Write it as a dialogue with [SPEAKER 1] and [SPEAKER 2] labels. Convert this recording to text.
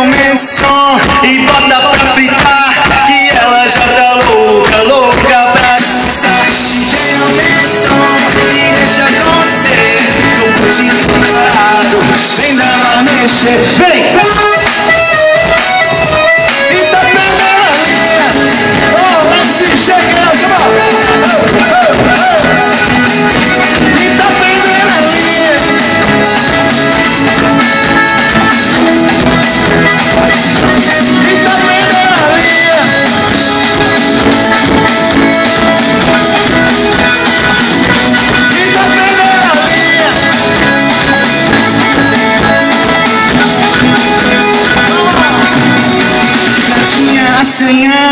[SPEAKER 1] aumenta o som e bota pra fritar, que ela já tá louca, louca pra dançar. DJ aumenta o som e deixa acontecer, tô curtindo parado, vem dar uma mexer, vem! E tá perdendo a linha, oh, MC chegando, come on! E tá perdendo a linha. E tá perdendo a linha. E tá perdendo a linha. Gatinha assanhada.